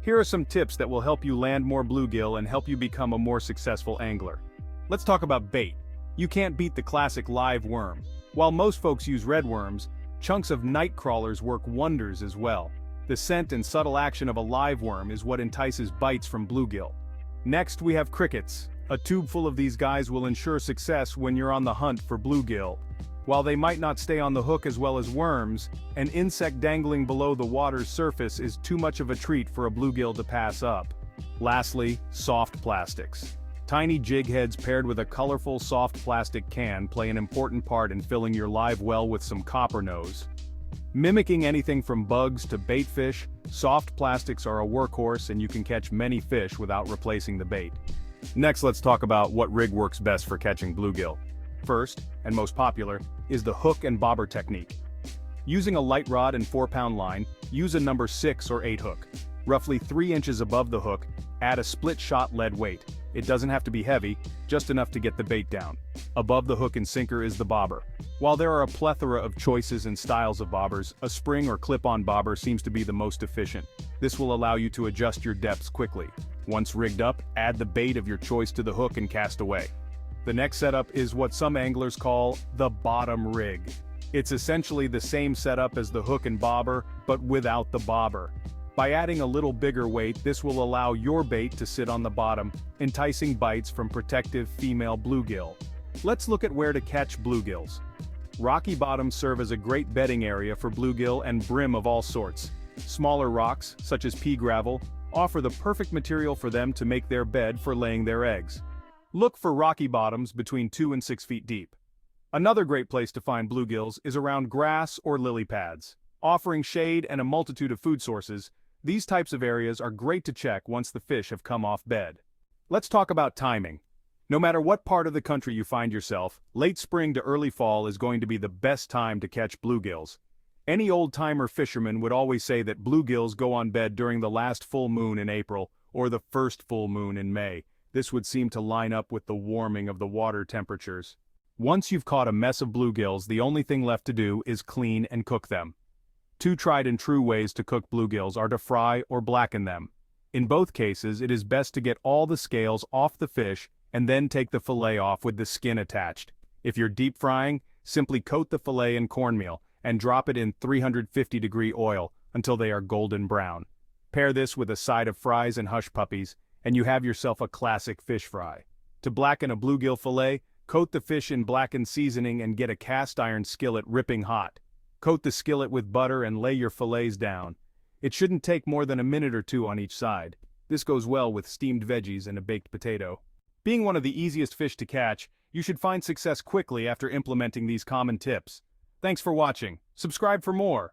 Here are some tips that will help you land more bluegill and help you become a more successful angler. Let's talk about bait. You can't beat the classic live worm. While most folks use red worms, chunks of night crawlers work wonders as well. The scent and subtle action of a live worm is what entices bites from bluegill. Next we have crickets. A tube full of these guys will ensure success when you're on the hunt for bluegill. While they might not stay on the hook as well as worms, an insect dangling below the water's surface is too much of a treat for a bluegill to pass up. Lastly, soft plastics. Tiny jig heads paired with a colorful soft plastic can play an important part in filling your live well with some copper nose. Mimicking anything from bugs to bait fish, soft plastics are a workhorse and you can catch many fish without replacing the bait. Next, let's talk about what rig works best for catching bluegill. First, and most popular, is the hook and bobber technique. Using a light rod and 4-pound line, use a number 6 or 8 hook. Roughly 3 inches above the hook, add a split-shot lead weight. It doesn't have to be heavy, just enough to get the bait down. Above the hook and sinker is the bobber. While there are a plethora of choices and styles of bobbers, a spring or clip-on bobber seems to be the most efficient. This will allow you to adjust your depths quickly. Once rigged up, add the bait of your choice to the hook and cast away. The next setup is what some anglers call the bottom rig. It's essentially the same setup as the hook and bobber, but without the bobber. By adding a little bigger weight, this will allow your bait to sit on the bottom, enticing bites from protective female bluegill. Let's look at where to catch bluegills. Rocky bottoms serve as a great bedding area for bluegill and brim of all sorts. Smaller rocks, such as pea gravel, offer the perfect material for them to make their bed for laying their eggs. Look for rocky bottoms between 2 and 6 feet deep. Another great place to find bluegills is around grass or lily pads. Offering shade and a multitude of food sources, these types of areas are great to check once the fish have come off bed. Let's talk about timing. No matter what part of the country you find yourself, late spring to early fall is going to be the best time to catch bluegills. Any old-timer fisherman would always say that bluegills go on bed during the last full moon in April or the first full moon in May. This would seem to line up with the warming of the water temperatures. Once you've caught a mess of bluegills, the only thing left to do is clean and cook them. 2 tried and true ways to cook bluegills are to fry or blacken them. In both cases, it is best to get all the scales off the fish and then take the fillet off with the skin attached. If you're deep frying, simply coat the fillet in cornmeal and drop it in 350-degree oil until they are golden brown. Pair this with a side of fries and hush puppies, and you have yourself a classic fish fry. To blacken a bluegill fillet, coat the fish in blackened seasoning and get a cast iron skillet ripping hot. Coat the skillet with butter and lay your fillets down. It shouldn't take more than a minute or 2 on each side. This goes well with steamed veggies and a baked potato. Being one of the easiest fish to catch, you should find success quickly after implementing these common tips. Thanks for watching. Subscribe for more.